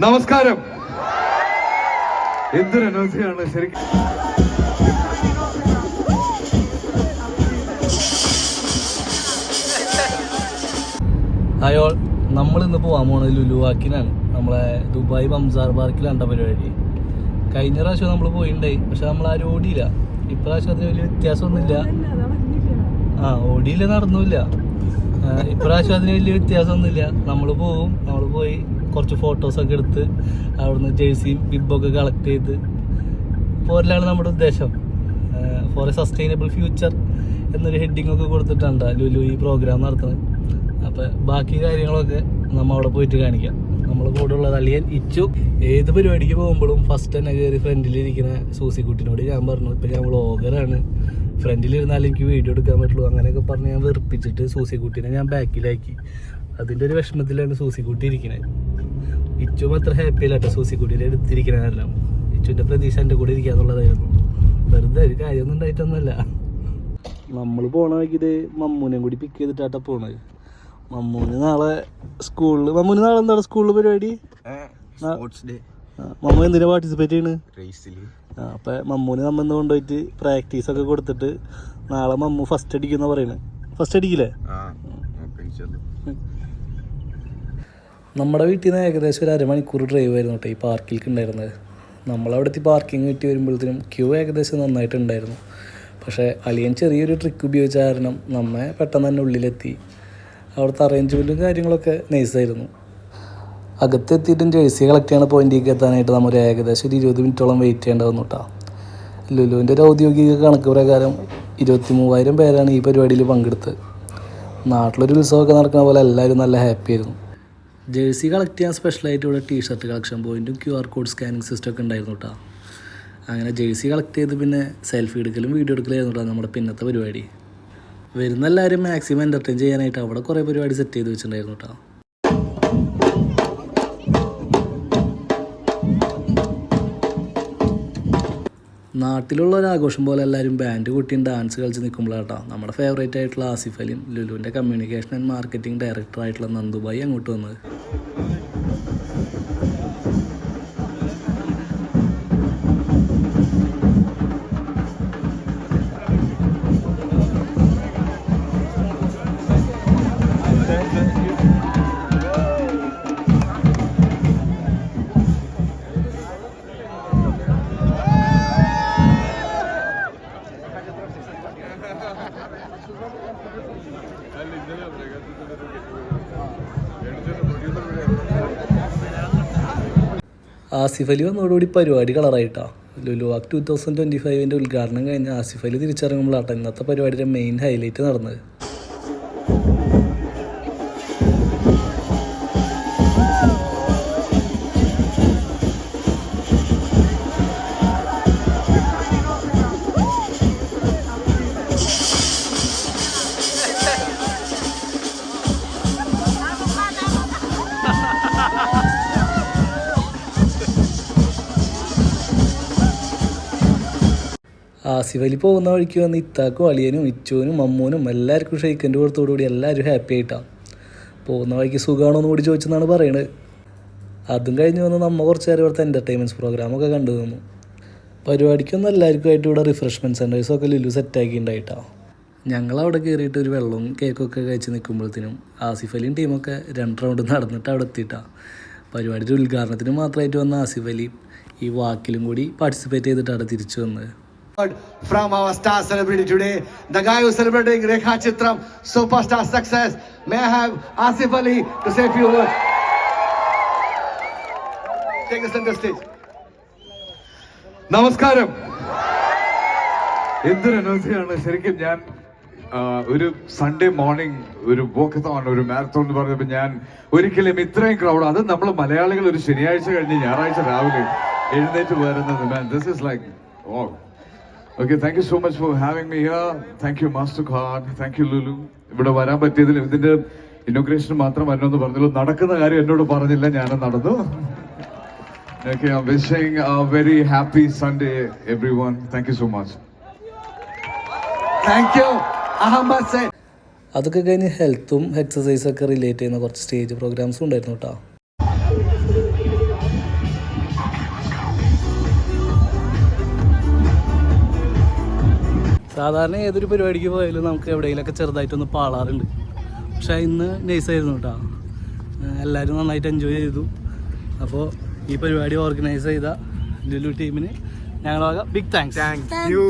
നമസ്കാരം. എന്തൊരു അനൗൺസിയാണ് ശരിക്കും. ഹായ് ഓൾ, നമ്മളിന്ന് പോകാൻ പോണത് ലുലു വാക്കിനാണ്. നമ്മളെ ദുബായ് ബംസാർ പാർക്കിലാണ് പരിപാടി. കഴിഞ്ഞ പ്രാവശ്യം നമ്മൾ പോയിണ്ടായി, പക്ഷെ നമ്മൾ ആരും ഓടിയില്ല. ഇപ്രാവശ്യം അതിന് വലിയ വ്യത്യാസമൊന്നുമില്ല. ഓടിയില്ല, നടന്നില്ല. ഇപ്രാവശ്യം അതിന് വലിയ വ്യത്യാസമൊന്നുമില്ല. നമ്മൾ പോയി കുറച്ച് ഫോട്ടോസൊക്കെ എടുത്ത് അവിടുന്ന് ജേഴ്സിയും ബിബൊക്കെ കളക്ട് ചെയ്ത് പോരലാണ് നമ്മുടെ ഉദ്ദേശം. ഫോർ എ സസ്റ്റൈനബിൾ ഫ്യൂച്ചർ എന്നൊരു ഹെഡിങ് ഒക്കെ കൊടുത്തിട്ടുണ്ട് ലുലു ഈ പ്രോഗ്രാം നടത്തുന്നത്. അപ്പോൾ ബാക്കി കാര്യങ്ങളൊക്കെ നമ്മൾ അവിടെ പോയിട്ട് കാണിക്കാം. നമ്മൾ കൂടെ ഉള്ളത് അളിയൻ ഇച്ചു. ഏത് പരിപാടിക്ക് പോകുമ്പോഴും ഫസ്റ്റ് തന്നെ കയറി ഫ്രണ്ടിലിരിക്കുന്ന സൂസിക്കുട്ടിനോട് ഞാൻ പറഞ്ഞു, ഇപ്പം ഞാൻ വ്ളോഗറാണ്, ഫ്രണ്ടിലിരുന്നാലും എനിക്ക് വീഡിയോ എടുക്കാൻ പറ്റുള്ളൂ അങ്ങനെയൊക്കെ പറഞ്ഞ് ഞാൻ വെറുപ്പിച്ചിട്ട് സൂസിക്കുട്ടീനെ ഞാൻ ബാക്കിലാക്കി. അതിൻ്റെ ഒരു വിഷമത്തിലാണ് സൂസിക്കുട്ടി ഇരിക്കുന്നത്. ഇച്ചും അത്ര ഹാപ്പിയല്ല കേട്ടോ സൂസിക്കുട്ടീനെ എടുത്തിരിക്കണമെല്ലാം. ഇച്ചുവിൻ്റെ പ്രതീക്ഷ എൻ്റെ കൂടെ ഇരിക്കാന്നുള്ളതായിരുന്നു. വെറുതെ ഒരു കാര്യമൊന്നും ഉണ്ടായിട്ടൊന്നുമല്ല. നമ്മൾ പോണ വഴിക്കിത് മമ്മൂനെ കൂടി പിക്ക് ചെയ്തിട്ടാട്ടാ പോണത്. മമ്മൂന് നാളെ സ്കൂളിൽ, മമ്മൂന് നാളെ എന്താണ് സ്കൂളിൽ പരിപാടി? മമ്മൂ എന്തിനാ പാർട്ടിസിപ്പേറ്റ് ചെയ്യണ്? അപ്പം മമ്മൂന് നമ്മന്ന് കൊണ്ടുപോയിട്ട് പ്രാക്ടീസൊക്കെ കൊടുത്തിട്ട് നാളെ മമ്മൂ ഫസ്റ്റ് അടിക്കുന്ന പറയണേ. ഫസ്റ്റ് അടിക്കില്ലേ? നമ്മുടെ വീട്ടിൽ നിന്ന് ഏകദേശം ഒരു അരമണിക്കൂർ ഡ്രൈവ് ആയിരുന്നു കേട്ടോ ഈ പാർക്കിലേക്ക് ഉണ്ടായിരുന്നത്. നമ്മളവിടുത്തെ പാർക്കിംഗ് കിട്ടി വരുമ്പോഴത്തേനും ക്യൂ ഏകദേശം നന്നായിട്ടുണ്ടായിരുന്നു. പക്ഷേ അളിയൻ ചെറിയൊരു ട്രിക്ക് ഉപയോഗിച്ച കാരണം നമ്മെ പെട്ടെന്ന് തന്നെ ഉള്ളിലെത്തി. അവിടുത്തെ അറേഞ്ച്മെൻറ്റും കാര്യങ്ങളൊക്കെ നൈസായിരുന്നു. അകത്തെത്തിയിട്ടും ജേഴ്സി കളക്ട് ചെയ്യണ പോയിന്റിലേക്ക് എത്താനായിട്ട് നമ്മൾ ഏകദേശം ഒരു 20 മിനിറ്റോളം വെയിറ്റ് ചെയ്യേണ്ടി വന്നു കേട്ടോ. ലുലുവിൻ്റെ ഒരു ഔദ്യോഗിക കണക്ക് പ്രകാരം 23,000 പേരാണ് ഈ പരിപാടിയിൽ പങ്കെടുത്തത്. നാട്ടിലൊരു ഉത്സവമൊക്കെ നടക്കുന്ന പോലെ എല്ലാവരും നല്ല ഹാപ്പി ആയിരുന്നു. ജേഴ്സി കളക്ട് ചെയ്യാൻ സ്പെഷ്യലായിട്ട് ഇവിടെ ടീഷർട്ട് കളക്ഷൻ പോയിൻറ്റും QR കോഡ് സ്കാനിങ് സിസ്റ്റം ഒക്കെ ഉണ്ടായിരുന്നു കേട്ടോ. അങ്ങനെ ജേഴ്സി കളക്ട് ചെയ്ത് പിന്നെ സെൽഫി എടുക്കലും വീഡിയോ എടുക്കലായിരുന്നു കേട്ടോ നമ്മുടെ പിന്നത്തെ പരിപാടി. വരുന്ന എല്ലാവരും മാക്സിമം എൻ്റർടൈൻ ചെയ്യാനായിട്ട് അവിടെ കുറേ പരിപാടി സെറ്റ് ചെയ്ത് വെച്ചിട്ടുണ്ടായിരുന്നു കേട്ടോ. നാട്ടിലുള്ള ഒരു ആഘോഷം പോലെ എല്ലാവരും ബാൻഡ് കൂട്ടിയും ഡാൻസ് കളിച്ച് നിൽക്കുമ്പോഴാട്ടോ നമ്മുടെ ഫേവറേറ്റ് ആയിട്ടുള്ള ആസിഫ് അലിയും ലുലുവിൻ്റെ കമ്മ്യൂണിക്കേഷൻ ആൻഡ് മാർക്കറ്റിംഗ് ഡയറക്ടറായിട്ടുള്ള നന്ദുബായി അങ്ങോട്ട് വന്നത്. ആസിഫ് അലി വന്നതോടുകൂടി പരിപാടി കളറായിട്ടാ. ലുലു വാക്ക് 2025 ഉദ്ഘാടനം കഴിഞ്ഞ് ആസിഫ് അലി തിരിച്ചിറങ്ങുമ്പോഴാട്ടോ ഇന്നത്തെ പരിപാടിയുടെ മെയിൻ ഹൈലൈറ്റ് നടന്നത്. ആസിഫ് അലി പോകുന്ന വഴിക്ക് വന്ന് ഇത്താക്കും അളിയനും ഇച്ചുവിനും മമ്മൂനും എല്ലാവർക്കും ഷെയ്ക്കൻ്റെ കൊടുത്തോടുകൂടി എല്ലാവരും ഹാപ്പി ആയിട്ടാണ്. പോകുന്ന വഴിക്ക് സുഖമാണോ എന്ന് കൂടി ചോദിച്ചെന്നാണ് പറയണത്. അതും കഴിഞ്ഞ് വന്ന് നമ്മൾ കുറച്ച് നേരം ഇവിടുത്തെ എൻ്റർടൈൻമെൻറ്റ്സ് പ്രോഗ്രാമൊക്കെ കണ്ടു തന്നു. പരിപാടിക്കൊന്നും എല്ലാവർക്കുമായിട്ട് ഇവിടെ റിഫ്രഷ്മെൻറ്റ് സെൻറ്റേഴ്സൊക്കെ ലുലു സെറ്റാക്കിയിട്ടുണ്ടായിട്ടാണ്. ഞങ്ങളവിടെ കയറിയിട്ട് ഒരു വെള്ളവും കേക്കൊക്കെ കഴിച്ച് നിൽക്കുമ്പോഴത്തേനും ആസിഫ് അലിയും ടീമൊക്കെ 2 റൗണ്ട് നടന്നിട്ട് അവിടെ എത്തിയിട്ടാണ്. പരിപാടിയുടെ ഉദ്ഘാടനത്തിന് മാത്രമായിട്ട് വന്ന ആസിഫ് അലി ഈ വാക്കിലും കൂടി പാർട്ടിസിപ്പേറ്റ് ചെയ്തിട്ടാണ് തിരിച്ചു വന്നത്. From our star celebrity today, the guy who's celebrating Rekha Chitram superstar success, may I have Asif Ali to say a few words. Take the center stage. നമസ്കാരം. എന്തൊരു അനൗൺസിയാണ് ശരിക്കും. ഞാൻ ഒരു സൺഡേ മോർണിംഗ് ഒരു വോക്കത്തോൺ, ഒരു മാരത്തോൺ എന്ന് പറഞ്ഞപ്പോൾ ഞാൻ ഒരിക്കലും ഇത്രയും ക്രൗഡ്, അത് നമ്മൾ മലയാളികൾ ഒരു ശനിയാഴ്ച കഴിഞ്ഞ് ഞായറാഴ്ച രാവിലെ എഴുന്നേറ്റ് വരുന്നത്. Man, this is like, oh. Okay, thank you so much for having me here. Thank you Mastercard, thank you Lulu. ഇവിടെ വരാൻ പറ്റിയതിൽ ഇതിന്റെ ഇനോഗ്രേഷൻ മാത്രം വരണമെന്ന് പറഞ്ഞുള്ളൂ. നടക്കുന്ന കാര്യം എന്നോട് പറഞ്ഞില്ല, ഞാനും നടന്നു. Okay, I'm wishing a very happy Sunday everyone. Thank you so much. Thank you. Ahmad said. അതൊക്കെ കഴിഞ്ഞ് ഹെൽത്തും എക്സസൈസൊക്കെ റിലേറ്റ് ചെയ്യുന്ന കുറച്ച് സ്റ്റേജ് പ്രോഗ്രാംസും ഉണ്ടായിരുന്നു കേട്ടോ. സാധാരണ ഏതൊരു പരിപാടിക്ക് പോയാലും നമുക്ക് എവിടെയെങ്കിലുമൊക്കെ ചെറുതായിട്ടൊന്ന് പാളാറുണ്ട്. പക്ഷേ ഇന്ന് നൈസായിരുന്നു കേട്ടോ. എല്ലാവരും നന്നായിട്ട് എൻജോയ് ചെയ്തു. അപ്പോൾ ഈ പരിപാടി ഓർഗനൈസ് ചെയ്ത ലുലു ടീമിന് ഞങ്ങളാകെ ബിഗ് താങ്ക്സ്. Thank you.